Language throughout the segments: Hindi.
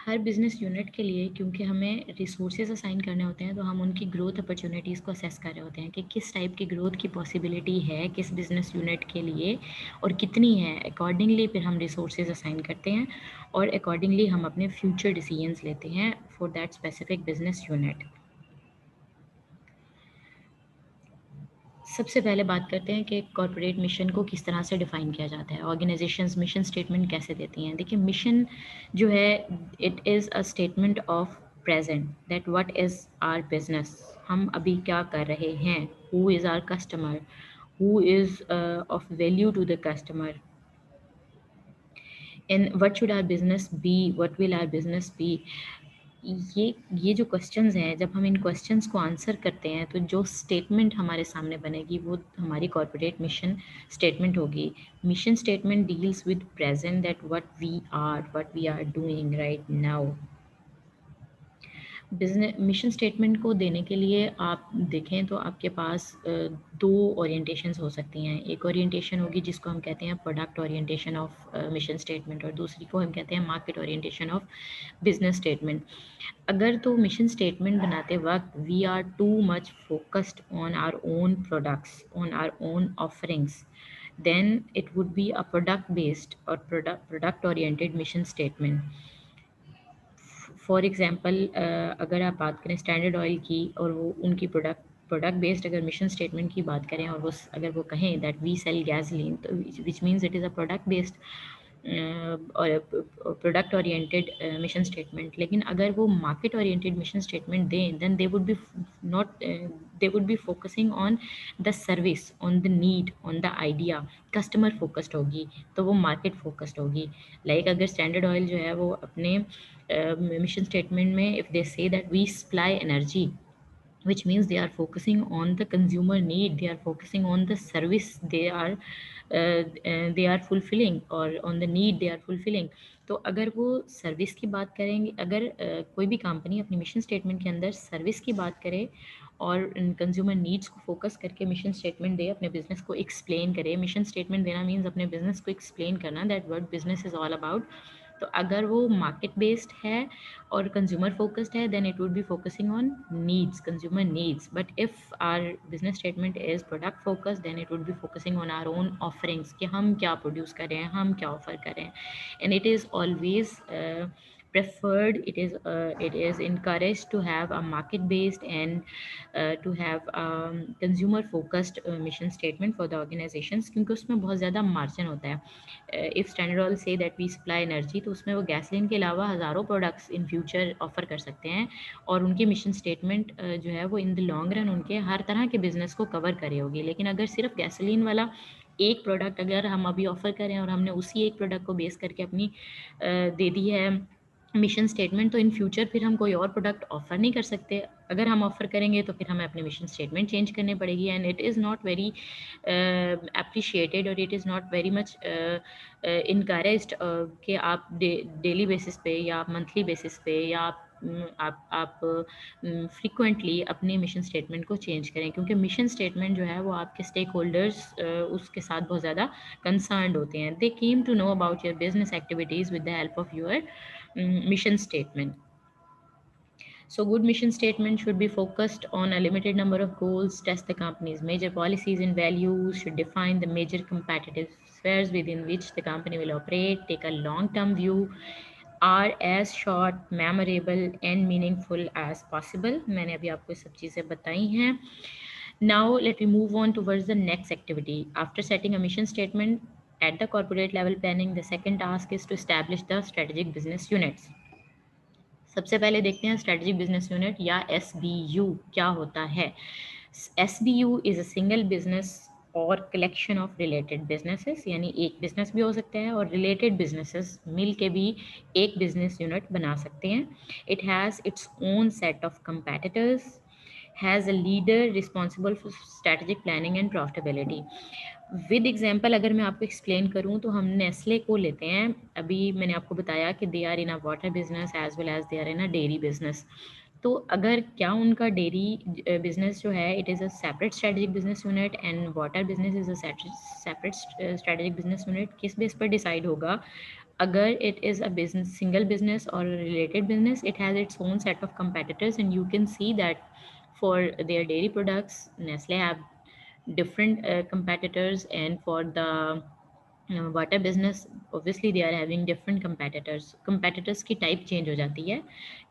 हर बिज़नेस यूनिट के लिए क्योंकि हमें रिसोर्सेज असाइन करने होते हैं, तो हम उनकी ग्रोथ अपॉर्चुनिटीज़ को असेस कर रहे होते हैं कि किस टाइप की ग्रोथ की पॉसिबिलिटी है किस बिज़नेस यूनिट के लिए और कितनी है। अकॉर्डिंगली फिर हम रिसोर्सेज असाइन करते हैं और अकॉर्डिंगली हम अपने फ्यूचर डिसीजंस लेते हैं for that specific business unit. सबसे पहले बात करते हैं कि कॉर्पोरेट मिशन को किस तरह से डिफ़ाइन किया जाता है। ऑर्गेनाइजेशंस मिशन स्टेटमेंट कैसे देती हैं? देखिए, मिशन जो है it is a statement of present that what is our business. हम अभी क्या कर रहे हैं? Who is our customer? Who is of value to the customer? And what should our business be? What will our business be? ये जो क्वेश्चंस हैं, जब हम इन क्वेश्चंस को आंसर करते हैं तो जो स्टेटमेंट हमारे सामने बनेगी वो हमारी कॉर्पोरेट मिशन स्टेटमेंट होगी। Mission statement deals with present that what we are doing right now. Business mission statement को देने के लिए आप देखें तो आपके पास दो ओरिएंटेशंस हो सकती हैं। एक ओरिएंटेशन होगी जिसको हम कहते हैं product orientation of mission statement और दूसरी को हम कहते हैं market orientation of business statement. अगर तो मिशन स्टेटमेंट बनाते वक्त we are too much focused on our own products on our own offerings, then it would be a product based or product oriented mission statement. For example अगर आप बात करें स्टैंडर्ड ऑयल की और वो उनकी प्रोडक्ट बेस्ड अगर मिशन स्टेटमेंट की बात करें और वो अगर वो कहें दैट वी सेल गैसोलीन, तो which means it is a product based और प्रोडक्ट ओरिएंटेड मिशन स्टेटमेंट। लेकिन अगर वो मार्केट ओरिएंटेड मिशन स्टेटमेंट दें then they would be not they would be focusing on the service, on the need, on the idea. Customer focused होगी तो वो मार्केट फोकस्ड होगी। लाइक अगर स्टैंडर्ड ऑयल जो है वो अपने mission statement में if they say that we supply energy, which means they are focusing on the consumer need, they are focusing on the service they are fulfilling or on the need they are fulfilling। तो अगर वो सर्विस की बात करेंगे, अगर कोई भी कंपनी अपनी मिशन स्टेटमेंट के अंदर सर्विस की बात करे और कंज्यूमर नीड्स को फोकस करके मिशन स्टेटमेंट दे, अपने बिजनेस को एक्सप्लेन करे। मिशन स्टेटमेंट देना मीन्स अपने बिजनेस को एक्सप्लेन करना that what business is all about. तो अगर वो मार्केट बेस्ड है और कंज्यूमर फोकस्ड है then it would be focusing on needs, consumer needs. But if our business statement is product focused then it would be focusing on our own offerings कि हम क्या प्रोड्यूस कर रहे हैं, हम क्या ऑफर कर रहे हैं। And it is always preferred, it is encouraged to have a market based and to have consumer focused mission statement for the organizations, क्योंकि उसमें बहुत ज़्यादा मार्जिन होता है। इफ़ स्टैंडर्ड ऑयल से दैट वी सप्लाई एनर्जी, तो उसमें वो गैसोलीन के अलावा हज़ारों प्रोडक्ट्स इन फ्यूचर ऑफर कर सकते हैं और उनकी मिशन स्टेटमेंट जो है वो इन द लॉन्ग रन उनके हर तरह के बिजनेस को कवर करे होगी। लेकिन अगर सिर्फ गैसोलीन वाला एक प्रोडक्ट अगर हम अभी ऑफ़र करें और हमने उसी एक प्रोडक्ट को बेस करके अपनी दे दी है मिशन स्टेटमेंट, तो इन फ्यूचर फिर हम कोई और प्रोडक्ट ऑफ़र नहीं कर सकते। अगर हम ऑफ़र करेंगे तो फिर हमें अपनी मिशन स्टेटमेंट चेंज करनी पड़ेगी and it is not very appreciated और it is not very much encouraged कि आप डेली बेसिस पे या आप मंथली बेसिस पे या आप फ्रीक्वेंटली अपने मिशन स्टेटमेंट को चेंज करें, क्योंकि मिशन स्टेटमेंट जो है वो आपके स्टेक होल्डर्स उसके साथ बहुत ज़्यादा कंसर्न्ड होते हैं। They came to know about your business activities with the help of your mission statement. So good mission statement should be focused on a limited number of goals, test the company's major policies and values, should define the major competitive spheres within which the company will operate, take a long-term view, are as short, memorable and meaningful as possible. मैंने अभी आपको सब चीज़ें बताई हैं. Now let me move on towards the next activity. After setting a mission statement at the corporate level planning, the second task is to establish the strategic business units. सबसे पहले देखते हैं स्ट्रेटजिक बिजनेस यूनिट या SBU क्या होता है। SBU is a single business और कलेक्शन ऑफ रिलेटेड बिजनेसेस, यानी एक बिजनेस भी हो सकता है और रिलेटेड बिजनेसेस मिल के भी एक बिजनेस यूनिट बना सकते हैं। It has its own set of competitors, has a leader responsible for strategic planning and profitability. With example अगर मैं आपको एक्सप्लेन करूं तो हम नेस्ले को लेते हैं। अभी मैंने आपको बताया कि they are in a water business as well as they are in a dairy business. तो अगर क्या उनका डेयरी बिजनेस जो है it is a separate strategic business unit and water business is a separate strategic business unit, किस बेस पर डिसाइड होगा? अगर it is a business, single business or a related business, it has its own set of competitors, and you can see that for their dairy products, Nestle have different competitors, and for the water business obviously they are having different competitors की टाइप चेंज हो जाती है,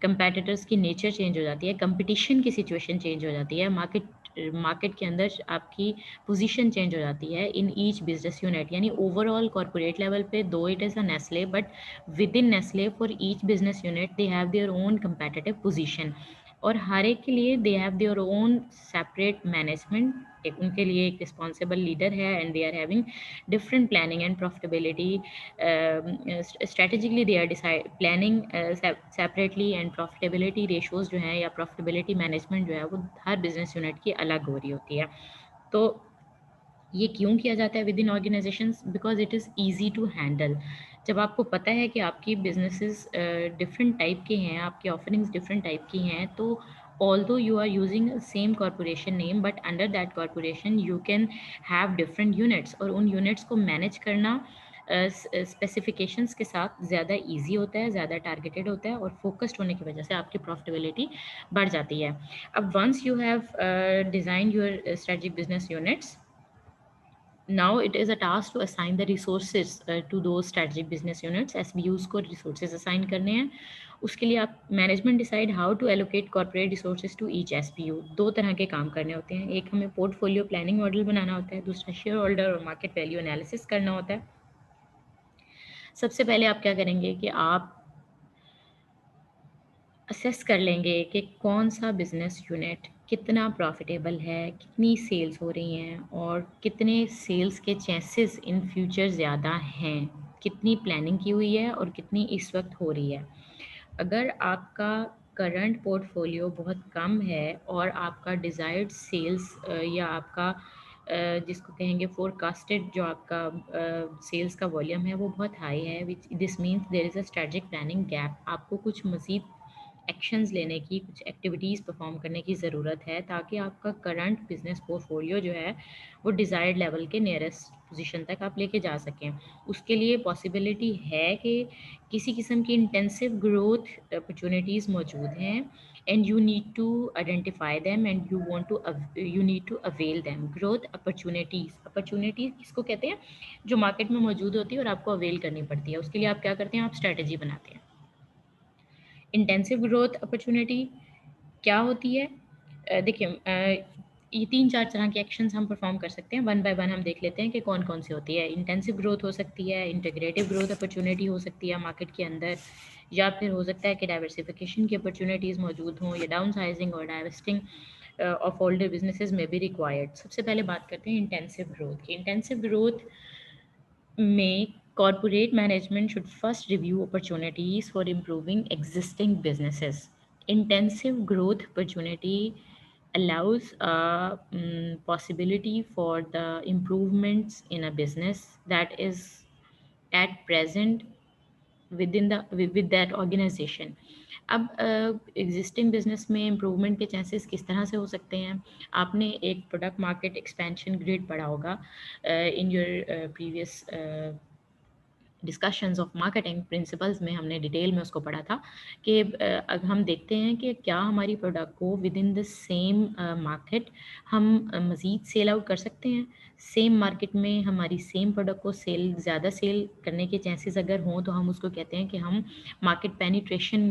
कंपेटिटर्स की नेचर चेंज हो जाती है, कंपटीशन की सिचुएशन चेंज हो जाती है, मार्केट के अंदर आपकी पोजीशन चेंज हो जाती है इन ईच बिजनेस यूनिट। यानी ओवरऑल कॉर्पोरेट लेवल पे though it is a Nestle, but within Nestle for each business unit they have their own competitive position, और हर एक के लिए they have their own separate management, एक उनके लिए एक रिस्पॉन्सिबल लीडर है, and they are having different planning and profitability, strategically they are decide planning separately, and profitability ratios जो हैं या profitability management जो है वो हर business unit की अलग हो रही होती है। तो ये क्यों किया जाता है within organisations? Because it is easy to handle. जब आपको पता है कि आपकी बिजनेसेस डिफरेंट टाइप के हैं, आपकी ऑफरिंग्स डिफरेंट टाइप की हैं, तो although you are using same corporation name, but under that corporation you can have different units, और उन units को मैनेज करना स्पेसिफिकेशंस के साथ ज़्यादा इजी होता है, ज़्यादा टारगेटेड होता है, और फोकस्ड होने की वजह से आपकी प्रॉफिटेबिलिटी बढ़ जाती है। अब once you have design your strategic business units, now it is a task to assign the resources to those strategic business units। SBUs को resources assign करने हैं, उसके लिए आप management decide how to allocate corporate resources to each SBU। दो तरह के काम करने होते हैं, एक हमें पोर्टफोलियो प्लानिंग मॉडल बनाना होता है, दूसरा शेयर होल्डर और मार्केट वैल्यू एनालिसिस करना होता है। सबसे पहले आप क्या करेंगे कि आप असेस कर लेंगे कि कौन सा बिज़नेस यूनिट कितना प्रॉफिटेबल है, कितनी सेल्स हो रही हैं, और कितने सेल्स के चांसेस इन फ्यूचर ज़्यादा हैं, कितनी प्लानिंग की हुई है और कितनी इस वक्त हो रही है। अगर आपका करंट पोर्टफोलियो बहुत कम है और आपका डिज़ायर्ड सेल्स या आपका जिसको कहेंगे फोरकास्टेड जो आपका सेल्स का वॉल्यूम है वो बहुत हाई है, which this means there is a strategic planning gap. आपको कुछ मज़ीद एक्शंस लेने की, कुछ एक्टिविटीज़ परफॉर्म करने की ज़रूरत है, ताकि आपका करंट बिजनेस पोर्टफोलियो जो है वो डिज़ायर्ड लेवल के नियरेस्ट पोजीशन तक आप लेके जा सकें। उसके लिए पॉसिबिलिटी है कि किसी किस्म की इंटेंसिव ग्रोथ अपॉर्चुनिटीज़ मौजूद हैं, and you need to identify them, and you need to avail them. Growth opportunities किसको कहते हैं? जो मार्केट में मौजूद होती है और आपको अवेल करनी पड़ती है। उसके लिए आप क्या करते हैं? आप स्ट्रैटेजी बनाते हैं। इंटेंसिव ग्रोथ अपॉर्चुनिटी क्या होती है? देखिए, ये 3-4 तरह के एक्शंस हम परफॉर्म कर सकते हैं, वन बाय वन हम देख लेते हैं कि कौन-कौन सी होती है। इंटेंसिव ग्रोथ हो सकती है, इंटीग्रेटिव ग्रोथ अपॉर्चुनिटी हो सकती है मार्केट के अंदर, या फिर हो सकता है कि डाइवर्सिफिकेशन की अपॉर्चुनिटीज़ मौजूद हों, या डाउनसाइजिंग और डाइवेस्टिंग ऑफ ओल्डर बिजनेसेस में भी रिक्वायर्ड। सबसे पहले बात करते हैं इंटेंसिव ग्रोथ की। इंटेंसिव ग्रोथ में corporate management should first review opportunities for improving existing businesses. Intensive growth opportunity allows a possibility for the improvements in a business that is at present within the with that organization। अब एग्जिस्टिंग बिजनेस में इम्प्रूवमेंट के चांसेस किस तरह से हो सकते हैं? आपने एक प्रोडक्ट मार्केट एक्सपेंशन ग्रिड पढ़ा होगा in your previous discussions of marketing principles में, हमने डिटेल में उसको पढ़ा था कि अब हम देखते हैं कि क्या हमारी प्रोडक्ट को with in the same market हम मज़ीद सेल आउट कर सकते हैं। सेम मार्केट में हमारी सेम प्रोडक्ट को ज़्यादा सेल करने के चांसेस अगर हों, तो हम उसको कहते हैं कि हम मार्केट पेनिट्रेशन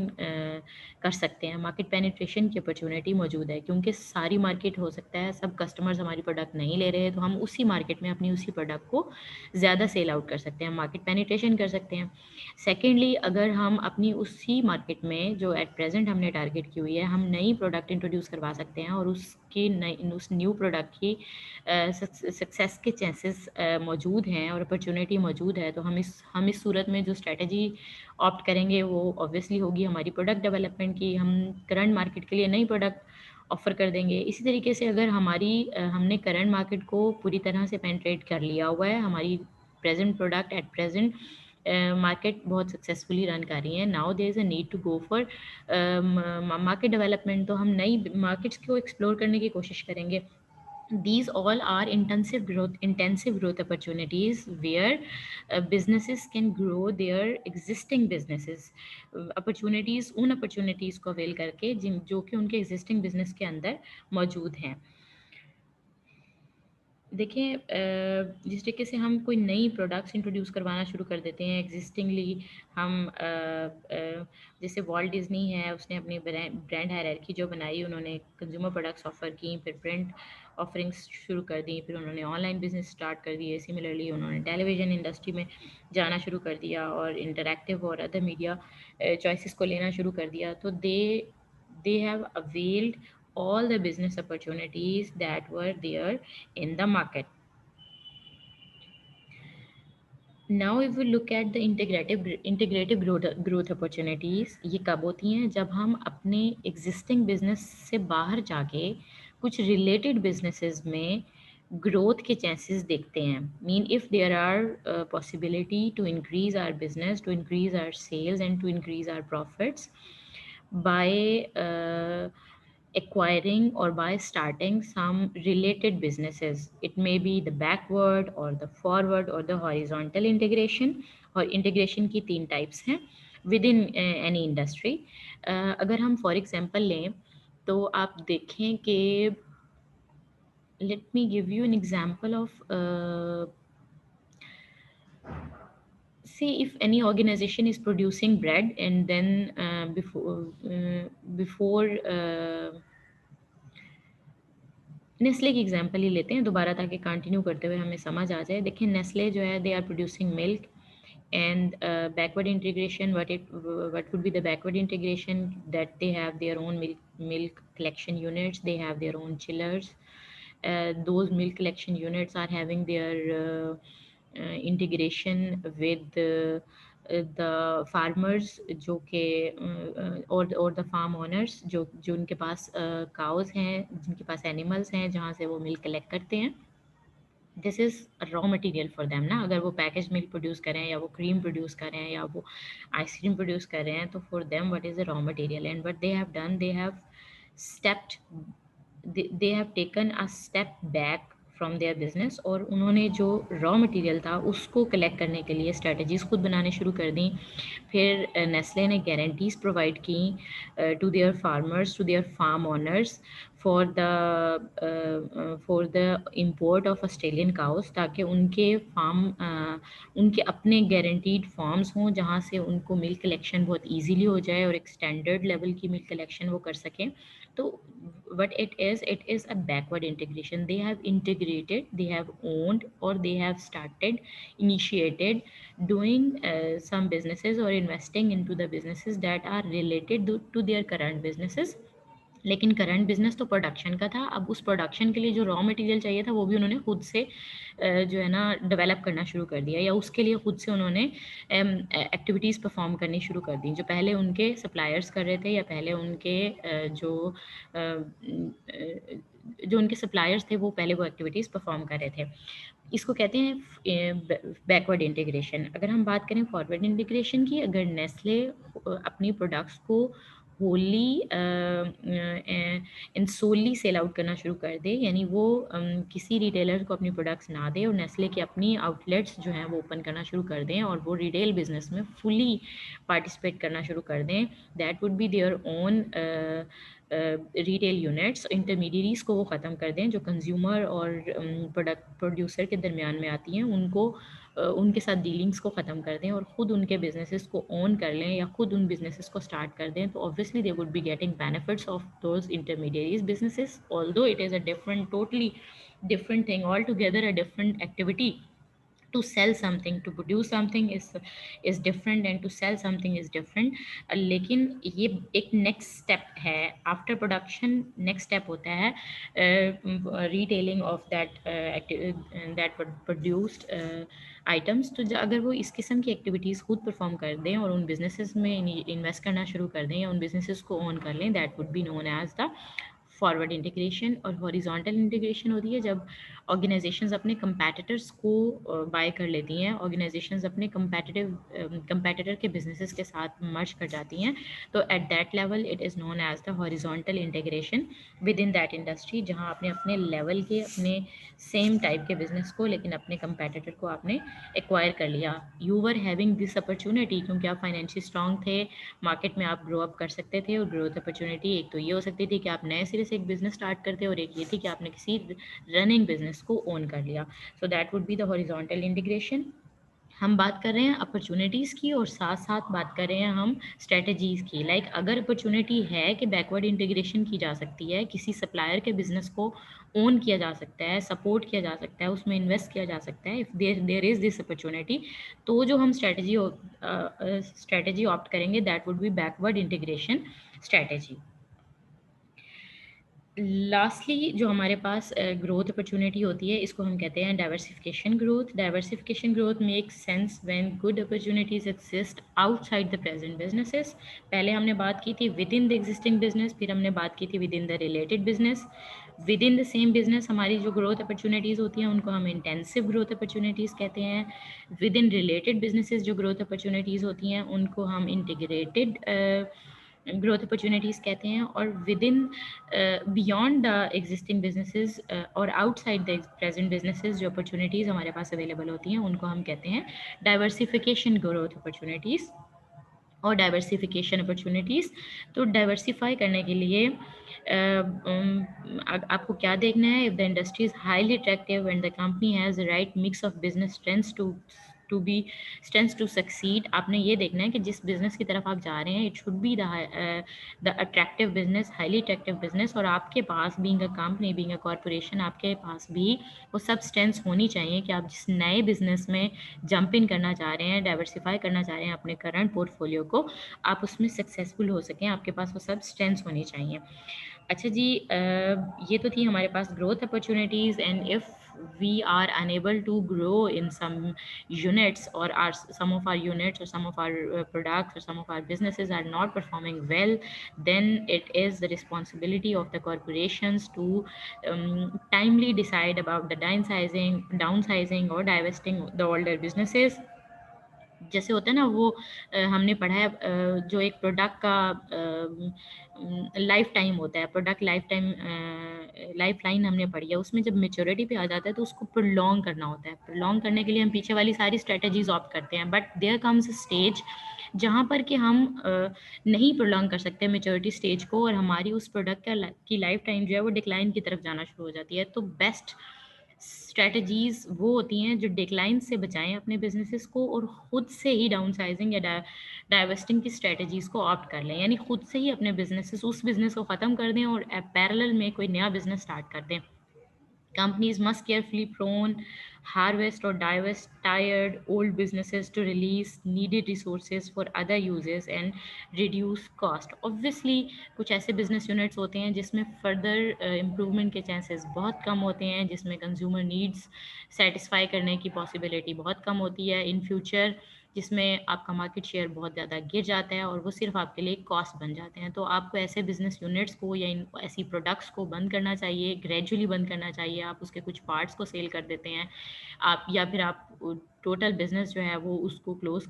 कर सकते हैं। मार्केट पेनिट्रेशन की अपॉर्चुनिटी मौजूद है, क्योंकि सारी मार्केट हो सकता है सब कस्टमर्स हमारी प्रोडक्ट नहीं ले रहे, तो हम उसी मार्केट में अपनी उसी प्रोडक्ट को ज़्यादा सेल आउट कर सकते हैं, मार्केट पेनिट्रेशन कर सकते हैं। सेकेंडली, अगर हम अपनी उसी मार्केट में जो एट प्रेजेंट हमने टारगेट की हुई है, हम नई प्रोडक्ट इंट्रोड्यूस करवा सकते हैं, और उसकी उस न्यू प्रोडक्ट की सक्सेस के चांसेस मौजूद हैं और अपॉर्चुनिटी मौजूद है, तो हम इस सूरत में जो स्ट्रेटजी ऑप्ट करेंगे वो ऑब्वियसली होगी हमारी प्रोडक्ट डेवलपमेंट की। हम करंट मार्केट के लिए नई प्रोडक्ट ऑफ़र कर देंगे। इसी तरीके से अगर हमने करंट मार्केट को पूरी तरह से पेनिट्रेट कर लिया हुआ है, हमारी present product at present market बहुत सक्सेसफुली रन कर रही है, now there is a need to go for market development. तो हम नई मार्केट्स को एक्सप्लोर करने की कोशिश करेंगे। These all are intensive growth opportunities where businesses can grow their existing businesses. Opportunities उन opportunities को avail करके जिन जो कि उनके existing business के अंदर मौजूद हैं। देखिए जिस तरीके से हम कोई नई प्रोडक्ट्स इंट्रोड्यूस करवाना शुरू कर देते हैं एग्जिस्टिंगली, हम जैसे वॉल्ट डिज्नी है, उसने अपनी ब्रांड हायरार्की जो बनाई, उन्होंने कंज्यूमर प्रोडक्ट्स ऑफर की, फिर प्रिंट ऑफरिंग्स शुरू कर दी, फिर उन्होंने ऑनलाइन बिजनेस स्टार्ट कर दिए। सिमिलरली उन्होंने टेलीविज़न इंडस्ट्री में जाना शुरू कर दिया और इंटरैक्टिव और अदर मीडिया चॉइसेस को लेना शुरू कर दिया। तो they have availed all the business opportunities that were there in the market. Now if we look at the integrative growth opportunities, ये कब होती हैं? जब हम अपने existing business से बाहर जाके कुछ related businesses में growth के chances देखते हैं। Mean if there are possibility to increase our business, to increase our sales and to increase our profits by acquiring or by starting some related businesses. It may be the backward or the forward or the horizontal integration, और integration की 3 types हैं within any industry. अगर हम for example लें तो आप देखें कि let me give you an example of see if any organization is producing bread and then before Nestle की एग्जांपल ही लेते हैं दोबारा ताकि कंटिन्यू करते हुए हमें समझ आ जाए। देखिए नेस्ले जो है they are producing milk and backward integration, what would be the backward integration, that they have their own milk collection units, they have their own chillers. Those milk collection units are having their integration with the farmers जो कि और द फार्म ओनर्स जो जो उनके पास काउज हैं, जिनके पास एनिमल्स हैं, जहाँ से वो मिल्क कलेक्ट करते हैं। This is raw material for them ना। अगर वो पैकेज मिल्क प्रोड्यूस कर रहे हैं या वो क्रीम प्रोड्यूस कर रहे हैं या वो आइसक्रीम प्रोड्यूस कर रहे हैं, तो for them what is the raw material and what they have done, they have stepped they have taken a step back from their business और उन्होंने जो रॉ मटेरियल था उसको कलेक्ट करने के लिए स्ट्रेटजीज खुद बनाने शुरू कर दी। फिर नेस्ले ने गारंटीज प्रोवाइड की to their farmers, to their farm owners for the import of Australian cows, ताकि उनके उनके अपने गारंटीड फार्म्स हों जहाँ से उनको मिल्क कलेक्शन बहुत ईजीली हो जाए और एक स्टैंडर्ड लेवल की मिल्क कलेक्शन वो कर सकें। तो what it is a backward integration. They have integrated, they have owned, or they have started, initiated doing some businesses or investing into the businesses that are related to their current businesses. लेकिन करंट बिजनेस तो प्रोडक्शन का था। अब उस प्रोडक्शन के लिए जो रॉ मटेरियल चाहिए था वो भी उन्होंने खुद से जो है ना डेवलप करना शुरू कर दिया, या उसके लिए खुद से उन्होंने एक्टिविटीज़ परफॉर्म करनी शुरू कर दी। जो पहले उनके सप्लायर्स कर रहे थे या पहले उनके जो उनके सप्लायर्स थे वो पहले वो एक्टिविटीज़ परफॉर्म कर रहे थे। इसको कहते हैं बैकवर्ड इंटीग्रेशन। अगर हम बात करें फॉरवर्ड इंटीग्रेशन की, अगर नेस्ले अपनी प्रोडक्ट्स को wholly and solely sell out करना शुरू कर दे, यानी वो किसी रिटेलर को अपनी प्रोडक्ट्स ना दे और नेस्ले के अपनी आउटलेट्स जो हैं वो ओपन करना शुरू कर दें और वो रिटेल बिजनेस में फुली पार्टिसिपेट करना शुरू कर दें, that would be their own retail units. Intermediaries को वो ख़त्म कर दें जो कंज्यूमर और प्रोडक्ट प्रोड्यूसर के दरमियान में आती हैं, उनको उनके साथ डीलिंग्स को ख़त्म कर दें और ख़ुद उनके बिजनेसेस को ओन कर लें या ख़ुद उन बिजनेसेस को स्टार्ट कर दें, तो obviously they would be getting benefits of those intermediaries businesses, although it is a different, totally different thing altogether, a different activity. To sell something, to produce something is different and to sell something is different. लेकिन ये एक नेक्स्ट स्टेप है आफ्टर प्रोडक्शन। नेक्स्ट स्टेप होता है retailing of that produced items. तो अगर वो इस किस्म की एक्टिविटीज़ खुद परफॉर्म कर दें और उन बिजनेसेस में इन्वेस्ट करना शुरू कर दें या उन बिजनेसेस को ओन कर लें, that would be known as the forward integration, और हॉरिजॉन्टल इंटीग्रेशन होती है जब ऑर्गेनाइजेशंस अपने कंपैटिटर्स को बाय कर लेती हैं, ऑर्गेनाइजेशंस अपने कंपैटिटर के बिजनेसेस के साथ मर्ज कर जाती हैं, तो at that level it is known as the horizontal integration within that industry, जहाँ आपने अपने लेवल के अपने सेम टाइप के बिजनेस को लेकिन अपने कंपैटिटर को आपने एक्वायर कर लिया। You were having this opportunity क्योंकि आप फाइनेंशियली स्ट्रांग थे, मार्केट में आप ग्रो अप कर सकते थे, और ग्रोथ अपॉर्चुनिटी एक तो ये हो सकती थी कि आप नए सिरे से एक बिजनेस स्टार्ट करते, और एक ये थी कि आपने किसी रनिंग बिजनेस को ओन कर लिया। So that would be the horizontal integration. हम बात कर रहे हैं अपॉर्चुनिटीज़ की, और साथ साथ बात कर रहे हैं हम स्ट्रेटजीज़ की। लाइक अगर अपॉर्चुनिटी है कि बैकवर्ड इंटीग्रेशन की जा सकती है, किसी सप्लायर के बिजनेस को ओन किया जा सकता है, सपोर्ट किया जा सकता है, उसमें इन्वेस्ट किया जा सकता है, if there is this opportunity, तो जो हम स्ट्रेटजी ऑप्ट करेंगे that would be backward integration strategy. Lastly जो हमारे पास ग्रोथ अपॉर्चुनिटी होती है, इसको हम कहते हैं diversification growth. Diversification growth makes sense when good opportunities exist outside the present businesses. पहले हमने बात की थी with in the existing business, फिर हमने बात की थी with in the related business. With in the same business हमारी जो ग्रोथ अपॉर्चुनिटीज़ होती हैं उनको हम इंटेंसिव ग्रोथ अपॉर्चुनिटीज़ कहते हैं। विद इन रिलेटेड बिजनेसेस जो ग्रोथ अपॉर्चुनिटीज़ होती हैं उनको हम इंटीग्रेटेड ग्रोथ अपॉर्चुनिटीज़ कहते हैं। और within beyond the existing businesses और आउटसाइड द प्रेजेंट बिजनेसेस जो अपॉर्चुनिटीज़ हमारे पास अवेलेबल होती हैं उनको हम कहते हैं डाइवर्सिफिकेशन ग्रोथ अपॉर्चुनिटीज़ और डाइवर्सिफिकेशन अपॉर्चुनिटीज़। तो डाइवर्सिफाई करने के लिए आपको क्या देखना है? If the industry is highly attractive and the company has the right mix of business strengths to succeed, आपने ये देखना है कि जिस बिजनेस की तरफ आप जा रहे हैं it should be the attractive business, highly attractive business, और आपके पास being a company, being a corporation, आपके पास भी वो सब स्ट्रेंथ्स होनी चाहिए कि आप जिस नए बिजनेस में जंप इन करना चाह रहे हैं, डाइवर्सिफाई करना चाह रहे हैं अपने करंट पोर्टफोलियो को, आप उसमें सक्सेसफुल हो सकें, आपके पास वो सब स्ट्रेंथ्स होनी चाहिए। अच्छा जी, ये तो थी हमारे पास growth opportunities. And if we are unable to grow in some units, or some of our units or some of our products or some of our businesses are not performing well, then it is the responsibility of the corporations to timely decide about the downsizing or divesting the older businesses। जैसे होता है ना वो हमने पढ़ा है जो एक प्रोडक्ट का लाइफ टाइम होता है, प्रोडक्ट लाइफ लाइन हमने पढ़ी है, उसमें जब मेच्योरिटी पे आ जाता है तो उसको प्रोलॉन्ग करना होता है। प्रोलॉन्ग करने के लिए हम पीछे वाली सारी स्ट्रेटजीज ऑप्ट करते हैं, but there comes a stage जहाँ पर कि हम नहीं प्रोलॉन्ग कर सकते मेच्योरिटी स्टेज को, और हमारी उस प्रोडक्ट की लाइफ टाइम जो है वो डिक्लाइन की तरफ जाना शुरू हो जाती है। तो बेस्ट स्ट्रैटेजीज़ वो होती हैं जो डिक्लाइन से बचाएं अपने बिजनेसेस को, और ख़ुद से ही डाउनसाइजिंग या डाइवेस्टिंग की स्ट्रैटेजीज़ को ऑप्ट कर लें, यानी ख़ुद से ही अपने बिजनेसेस उस बिज़नेस को ख़त्म कर दें और पैरेलल में कोई नया बिज़नेस स्टार्ट कर दें। Companies must carefully prune, harvest, or divest tired old businesses to release needed resources for other uses and reduce cost. Obviously, कुछ ऐसे business units होते हैं जिसमें further improvement के chances बहुत कम होते हैं, जिसमें consumer needs satisfy करने की possibility बहुत कम होती है in future, जिसमें आपका मार्केट शेयर बहुत ज़्यादा गिर जाता है और वो सिर्फ आपके लिए कॉस्ट बन जाते हैं। तो आपको ऐसे बिजनेस यूनिट्स को या इन ऐसी प्रोडक्ट्स को बंद करना चाहिए, ग्रेजुअली बंद करना चाहिए। आप उसके कुछ पार्ट्स को सेल कर देते हैं, आप या फिर आप टोटल बिजनेस जो है वो उसको क्लोज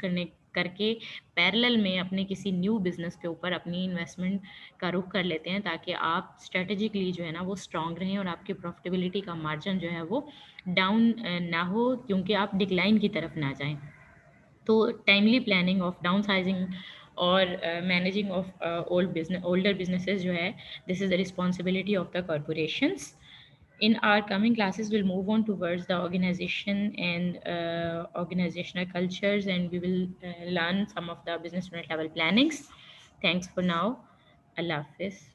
करके पैरेलल में अपने किसी न्यू बिजनेस के ऊपर अपनी इन्वेस्टमेंट का रुख कर लेते हैं, ताकि आप स्ट्रेटेजिकली जो है ना वो स्ट्रांग रहें और आपकी प्रॉफिटेबिलिटी का मार्जिन जो है वो डाउन ना हो, क्योंकि आप डिक्लाइन की तरफ ना जाएं। तो timely planning of down sizing और मैनेजिंग ऑफ older businesses जो है, this is the responsibility of the corporations. In our coming classes, we'll move on towards the organization and organizational cultures, and we will learn some of the business unit level plannings. Thanks for now. Allah Hafiz.